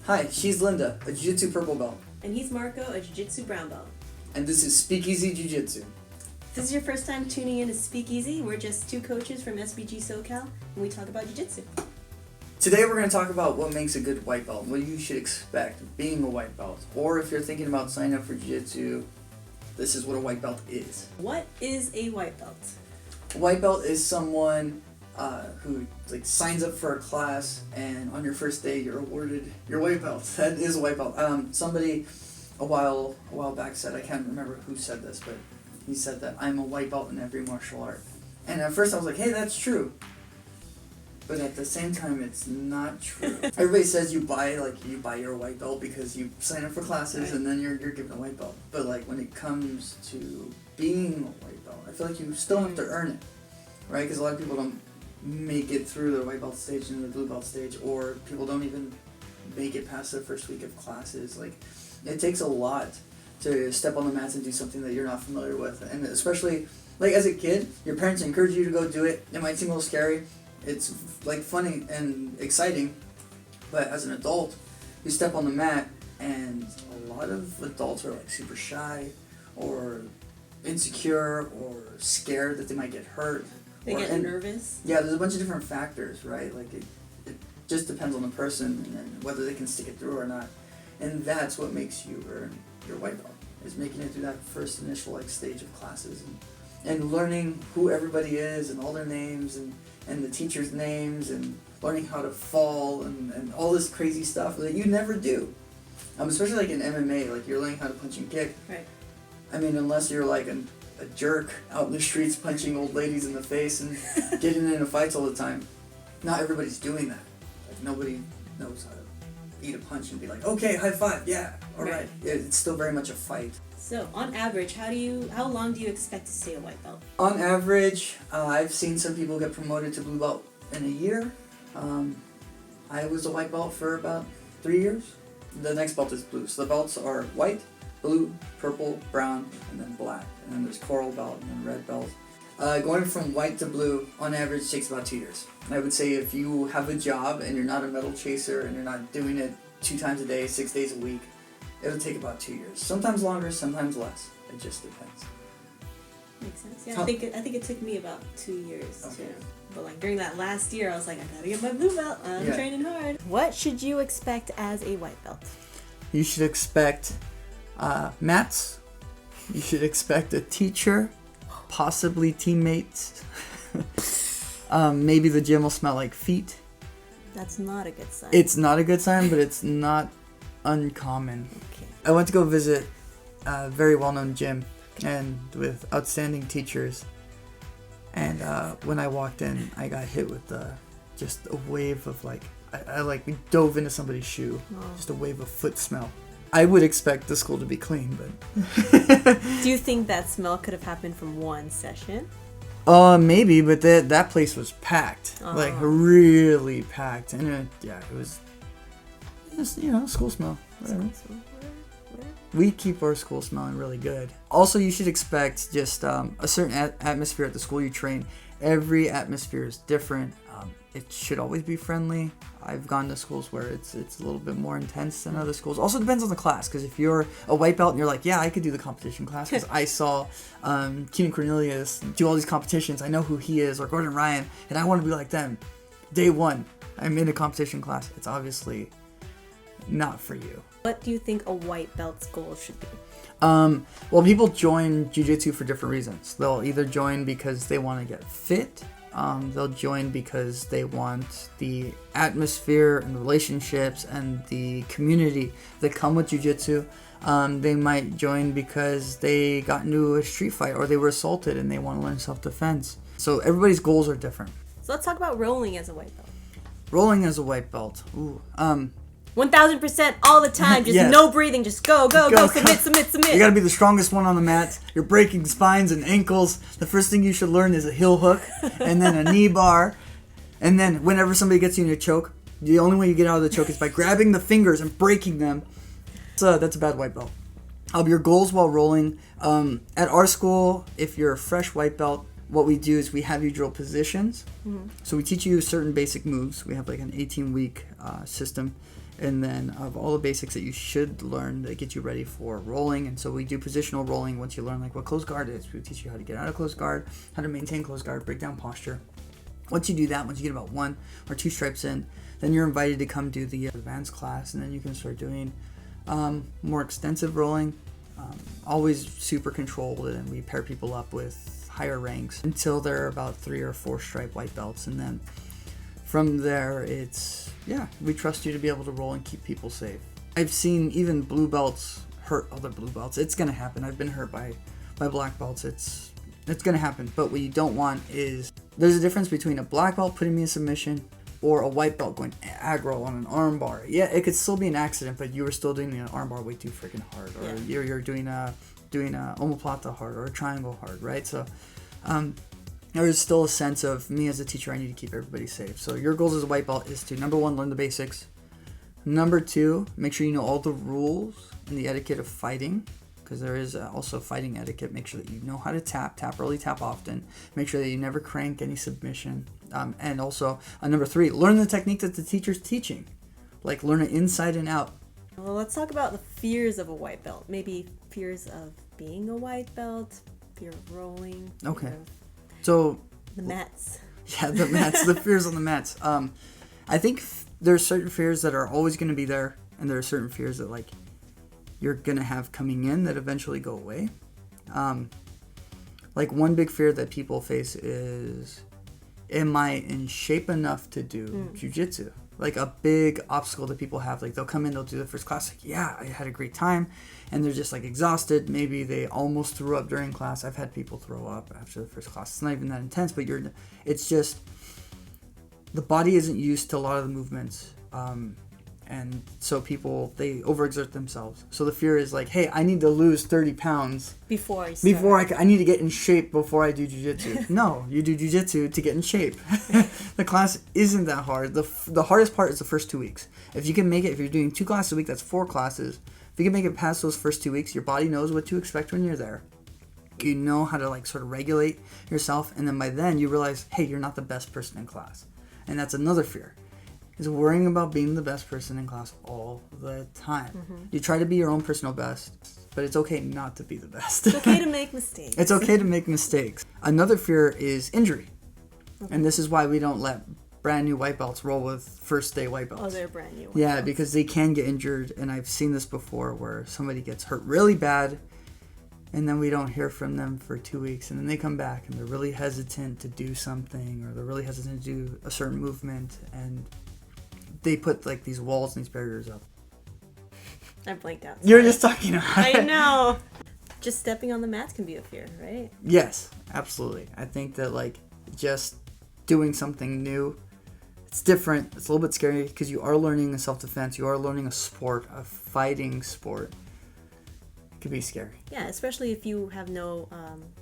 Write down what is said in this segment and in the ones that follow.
Hi, she's Lynda, a Jiu Jitsu purple belt. And he's Marco, a Jiu Jitsu brown belt. And this is Speakeasy Jiu Jitsu. If this is your first time tuning in to Speakeasy, we're just two coaches from SBG So Cal, and we talk about Jiu Jitsu. Today we're going to talk about what makes a good white belt, what you should expect being a white belt. Or if you're thinking about signing up for Jiu Jitsu, this is what a white belt is. What is a white belt? A white belt is someone who signs up for a class, and on your first day you're awarded your white belt. That is a white belt. Somebody a while back said, I can't remember who said this, but he said that I'm a white belt in every martial art. And at first I was like, hey, that's true. But at the same time, it's not true. Everybody says you buy your white belt because you sign up for classes, right, and then you're given a white belt. But when it comes to being a white belt, I feel like you still have to earn it, right? Because a lot of people don't make it through the white belt stage and the blue belt stage, or people don't even make it past their first week of classes. It takes a lot to step on the mats and do something that you're not familiar with, and especially as a kid, your parents encourage you to go do it. It might seem a little scary. It's funny and exciting, but as an adult, you step on the mat, and a lot of adults are super shy, or insecure, or scared that they might get hurt. They get nervous. Yeah, there's a bunch of different factors, right? It just depends on the person and whether they can stick it through or not. And that's what makes you earn your white belt, is making it through that first initial stage of classes and learning who everybody is and all their names and the teachers' names and learning how to fall and all this crazy stuff that you never do. Especially in MMA, you're learning how to punch and kick. Right. I mean, unless you're a jerk out in the streets punching old ladies in the face and getting into fights all the time. Not everybody's doing that. Nobody knows how to eat a punch and be like, okay, high five, yeah, all right. Yeah, it's still very much a fight. So, on average, how long do you expect to stay a white belt? On average, I've seen some people get promoted to blue belt in a year. I was a white belt for about 3 years. The next belt is blue. So the belts are white, blue, purple, brown, and then black. And then there's coral belt and then red belt. Going from white to blue, on average, takes about 2 years. I would say if you have a job and you're not a medal chaser and you're not doing it 2 times a day, 6 days a week, it'll take about 2 years. Sometimes longer, sometimes less. It just depends. Makes sense. Yeah, I think it took me about 2 years too. But during that last year, I was like, I gotta get my blue belt. I'm training hard. What should you expect as a white belt? You should expect mats. You should expect a teacher, possibly teammates. Maybe the gym will smell like feet. That's not a good sign. It's not a good sign, but it's not uncommon. Okay. I went to go visit a very well-known gym and with outstanding teachers. And when I walked in, I got hit with just a wave of I dove into somebody's shoe. Oh. Just a wave of foot smell. I would expect the school to be clean, but... Do you think that smell could have happened from one session? Maybe, but that place was packed. Really packed. And it was just, school smell. Whatever. We keep our school smelling really good. Also, you should expect just a certain atmosphere at the school you train. Every atmosphere is different. It should always be friendly. I've gone to schools where it's a little bit more intense than other schools. Also depends on the class, because if you're a white belt and you're like, yeah, I could do the competition class because I saw Keenan Cornelius do all these competitions. I know who he is, or Gordon Ryan, and I want to be like them. Day one, I'm in a competition class. It's obviously not for you. What do you think a white belt's goal should be? Well, people join jiu-jitsu for different reasons. They'll either join because they want to get fit. They'll join because they want the atmosphere and relationships and the community that come with jiu-jitsu. They might join because they got into a street fight or they were assaulted and they want to learn self-defense. So everybody's goals are different. So let's talk about rolling as a white belt. Rolling as a white belt. Ooh. 1000% all the time. Just yes. No breathing. Just go. Submit. You gotta be the strongest one on the mat. You're breaking spines and ankles. The first thing you should learn is a heel hook, and then a knee bar. And then whenever somebody gets you in a choke, the only way you get out of the choke is by grabbing the fingers and breaking them. So that's a bad white belt. Your goals while rolling. At our school, if you're a fresh white belt, what we do is we have you drill positions. So we teach you certain basic moves. We have like an 18-week system. And then of all the basics that you should learn that get you ready for rolling. And so we do positional rolling once you learn like what closed guard is. We teach you how to get out of closed guard, how to maintain closed guard, break down posture. Once you do that, once you get about 1 or 2 stripes in, then you're invited to come do the advanced class. And then you can start doing more extensive rolling, always super controlled. And we pair people up with higher ranks until they're about 3 or 4 stripe white belts. And then from there, we trust you to be able to roll and keep people safe. I've seen even blue belts hurt other blue belts. It's gonna happen. I've been hurt by black belts. It's gonna happen. But what you don't want is, there's a difference between a black belt putting me in submission or a white belt going aggro on an arm bar. Yeah, it could still be an accident, but you were still doing an arm bar way too freaking hard, or you're doing a omoplata hard or a triangle hard, right? So there's still a sense of, me as a teacher, I need to keep everybody safe. So your goals as a white belt is to, number 1, learn the basics. Number 2, make sure you know all the rules and the etiquette of fighting, because there is also fighting etiquette. Make sure that you know how to tap early, tap often. Make sure that you never crank any submission. And also, number 3, learn the technique that the teacher's teaching. Like, learn it inside and out. Well, let's talk about the fears of a white belt. Maybe fears of being a white belt, fear of rolling. Okay. So the mats. Yeah, the mats, the fears on the mats. I think there's certain fears that are always going to be there, and there are certain fears that like you're going to have coming in that eventually go away. Like one big fear that people face is, am I in shape enough to do jiu-jitsu? Like a big obstacle that people have. Like they'll come in, they'll do the first class, like, yeah, I had a great time, and they're just like exhausted. Maybe they almost threw up during class. I've had people throw up after the first class. It's not even that intense, but it's just the body isn't used to a lot of the movements, and so people, they overexert themselves. So the fear is like, hey, I need to lose 30 pounds before I need to get in shape before I do jiu-jitsu. No, you do jiu-jitsu to get in shape. The class isn't that hard. The hardest part is the first 2 weeks. If you can make it, if you're doing 2 classes a week, that's 4 classes. If you can make it past those first 2 weeks, your body knows what to expect when you're there. You know how to like sort of regulate yourself, and then by then you realize, hey, you're not the best person in class. And that's another fear, is worrying about being the best person in class all the time. You try to be your own personal best, but it's okay not to be the best. It's okay to make mistakes. It's okay to make mistakes. Another fear is injury. And this is why we don't let brand new white belts roll with first day white belts. Oh, they're brand new white belts. Because they can get injured, and I've seen this before where somebody gets hurt really bad, and then we don't hear from them for 2 weeks, and then they come back and they're really hesitant to do something, or they're really hesitant to do a certain movement, and they put like these walls and these barriers up. I blanked out. You're just talking about I know. Just stepping on the mats can be a fear, right? Yes, absolutely. I think that like just doing something new, it's different. It's a little bit scary because you are learning a self-defense. You are learning a sport, a fighting sport. It could be scary. Yeah, especially if you have no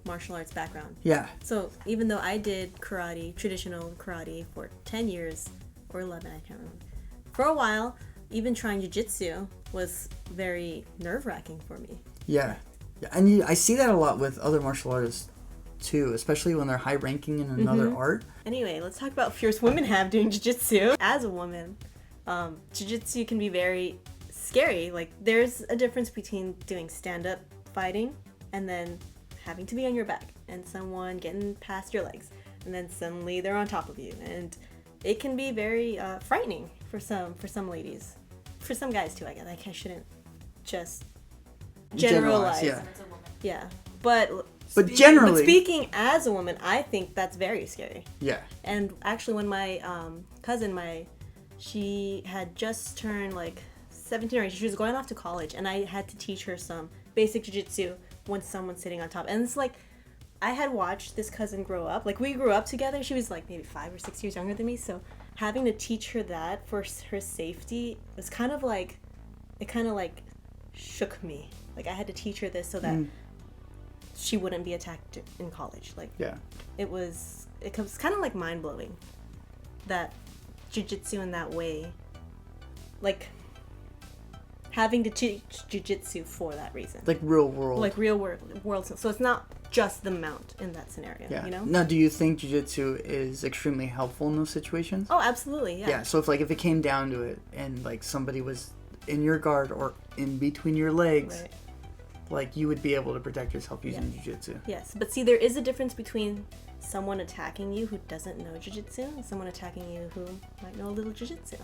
martial arts background. Yeah. So even though I did karate, traditional karate, for 10 years, or 11, I can't remember. For a while, even trying jiu-jitsu was very nerve-wracking for me. Yeah. And I see that a lot with other martial artists too, especially when they're high-ranking in another art. Anyway, let's talk about fears women have doing jiu-jitsu. As a woman, jiu-jitsu can be very scary. Like, there's a difference between doing stand-up fighting and then having to be on your back and someone getting past your legs, and then suddenly they're on top of you, and it can be very frightening for some ladies, for some guys too. I guess I shouldn't just generalize. Yeah, but generally, speaking as a woman, I think that's very scary. Yeah. And actually, when my cousin, she had just turned like 17 or 18, she was going off to college, and I had to teach her some basic jiu-jitsu when someone's sitting on top. And it's like, I had watched this cousin grow up. Like, we grew up together. She was like maybe 5 or 6 years younger than me. So having to teach her that for her safety was kind of like shook me. Like, I had to teach her this so that she wouldn't be attacked in college. Like, yeah, it was kind of like mind-blowing that jiu-jitsu in that way, like having to teach jiu-jitsu for that reason. Like real world. Like real world. So it's not just the mount in that scenario, Yeah. you know? Now, do you think jiu-jitsu is extremely helpful in those situations? Oh, absolutely, yeah. Yeah, so if it came down to it and somebody was in your guard or in between your legs, Right. you would be able to protect yourself using Yes. jiu-jitsu. Yes, but see, there is a difference between someone attacking you who doesn't know jiu-jitsu and someone attacking you who might know a little jiu-jitsu.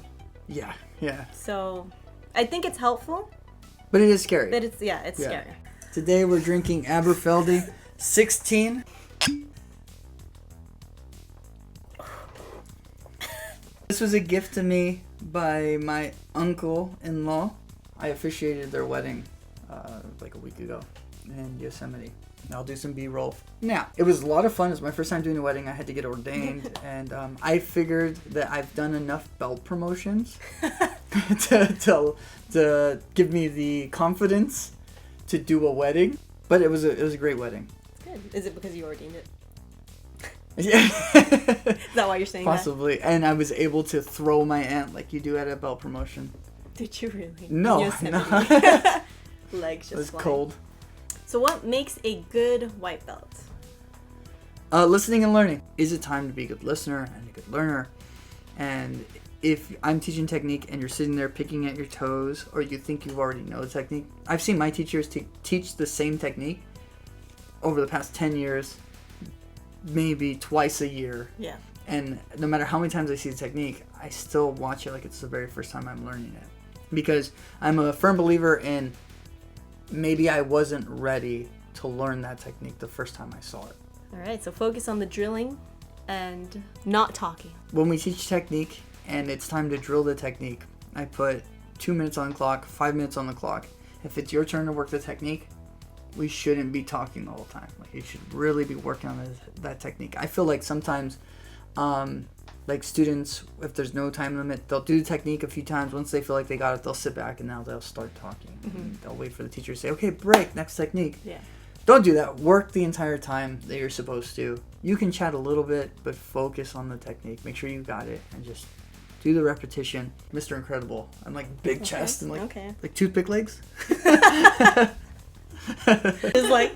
Yeah, yeah. So, I think it's helpful, But it is scary. but it's scary. Today we're drinking Aberfeldy 16. This was a gift to me by my uncle-in-law. I officiated their wedding a week ago in Yosemite. I'll do some B-roll. Now, it was a lot of fun. It was my first time doing a wedding. I had to get ordained. And I figured that I've done enough belt promotions to give me the confidence to do a wedding. But it was a great wedding. Good. Is it because you ordained it? Yeah. Is that why you're saying Possibly. And I was able to throw my aunt like you do at a belt promotion. that? Did you really? No. Yosemite. Legs just It was flying. cold. So what makes a good white belt? Listening and learning. Is it time to be a good listener and a good learner? And if I'm teaching technique and you're sitting there picking at your toes or you think you already know the technique, I've seen my teachers teach the same technique over the past 10 years, maybe twice a year. Yeah. And no matter how many times I see the technique, I still watch it like it's the very first time I'm learning it. Because I'm a firm believer in maybe I wasn't ready to learn that technique the first time I saw it. All right, so focus on the drilling and not talking. When we teach technique and it's time to drill the technique, I put 2 minutes on the clock, 5 minutes on the clock. If it's your turn to work the technique, we shouldn't be talking the whole time. You should really be working on that technique. I feel like sometimes students, if there's no time limit, they'll do the technique a few times. Once they feel like they got it, they'll sit back and now they'll start talking. And they'll wait for the teacher to say, okay, break, next technique. Yeah. Don't do that. Work the entire time that you're supposed to. You can chat a little bit, but focus on the technique. Make sure you got it and just do the repetition. Mr. Incredible. I'm big chest and like toothpick legs. It's like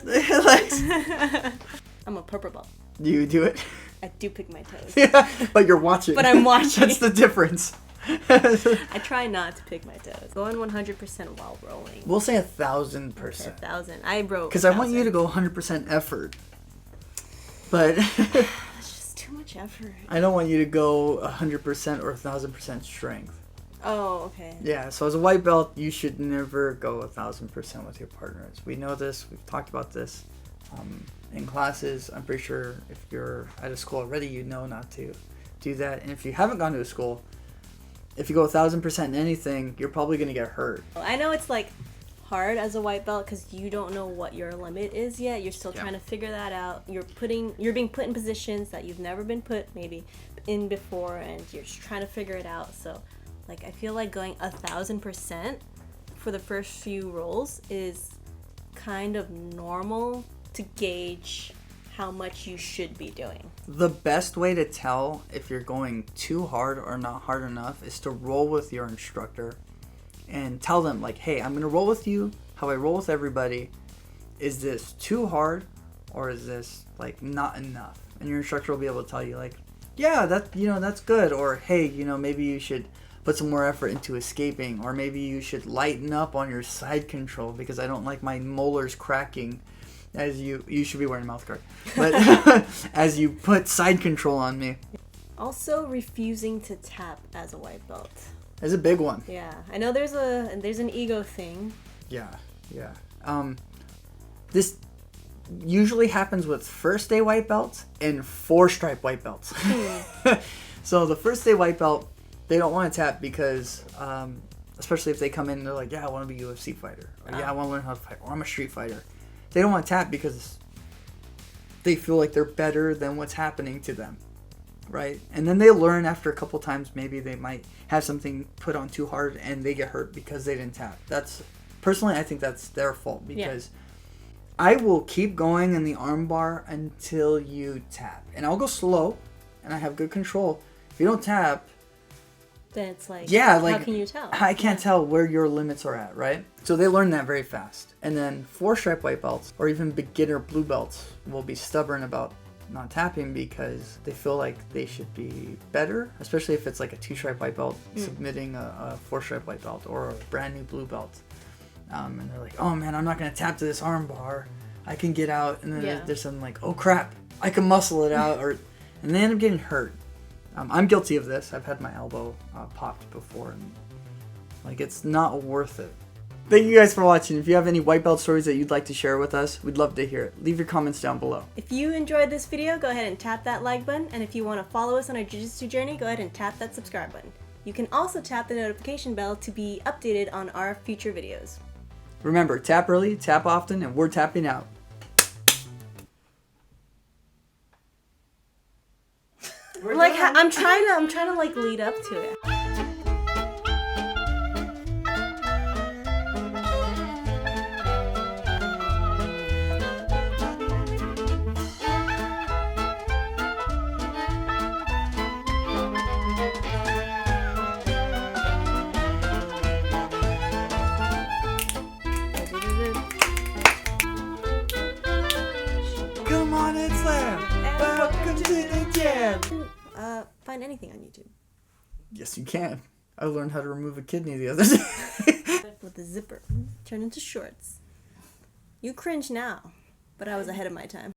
legs. I'm a purple belt. Do you do it? I do pick my toes. Yeah, but you're watching. But I'm watching. That's the difference. I try not to pick my toes. Going 100% while rolling. We'll say 1,000%. 1,000. I broke. Because I want you to go 100% effort. But It's just too much effort. I don't want you to go 100% or 1,000% strength. Oh, okay. Yeah, so as a white belt, you should never go 1,000% with your partners. We know this. We've talked about this in classes. I'm pretty sure if you're at a school already, you know not to do that. And if you haven't gone to a school, if you go 1,000% in anything, you're probably going to get hurt. I know it's hard as a white belt because you don't know what your limit is yet. You're still trying to figure that out. You're being put in positions that you've never been put maybe in before, and you're just trying to figure it out. So I feel like going 1,000% for the first few rolls is kind of normal to gauge how much you should be doing. The best way to tell if you're going too hard or not hard enough is to roll with your instructor and tell them hey, I'm gonna roll with you how I roll with everybody. Is this too hard or is this not enough? And your instructor will be able to tell you yeah, that's good, or hey, maybe you should put some more effort into escaping, or maybe you should lighten up on your side control because I don't like my molars cracking as you should be wearing a mouth guard, but as you put side control on me. Also, refusing to tap as a white belt. That's a big one. Yeah, I know there's an ego thing. Yeah. This usually happens with first day white belts and 4-stripe white belts. So the first day white belt, they don't want to tap because, especially if they come in and they're like, yeah, I want to be a UFC fighter, or yeah, I want to learn how to fight, or I'm a street fighter. They don't want to tap because they feel like they're better than what's happening to them, right? And then they learn after a couple times, maybe they might have something put on too hard and they get hurt because they didn't tap. Personally, I think that's their fault because I will keep going in the armbar until you tap. And I'll go slow and I have good control. If you don't tap, then it's like, yeah, like, how can you tell? I can't tell where your limits are at, right? So they learn that very fast. And then 4-stripe white belts or even beginner blue belts will be stubborn about not tapping because they feel like they should be better, especially if it's like a 2-stripe white belt submitting a 4-stripe white belt or a brand new blue belt. And they're like, oh man, I'm not going to tap to this arm bar. I can get out. And then there's something like, oh crap, I can muscle it out. And they end up getting hurt. I'm guilty of this. I've had my elbow popped before. And like, it's not worth it. Thank you guys for watching. If you have any white belt stories that you'd like to share with us, we'd love to hear it. Leave your comments down below. If you enjoyed this video, go ahead and tap that like button. And if you want to follow us on our jiu-jitsu journey, go ahead and tap that subscribe button. You can also tap the notification bell to be updated on our future videos. Remember, tap early, tap often, and we're tapping out. I'm trying to like lead up to it. Come on and slam. Welcome to the jam. Find anything on YouTube. Yes, you can. I learned how to remove a kidney the other day. With the zipper. Turn into shorts. You cringe now, but I was ahead of my time.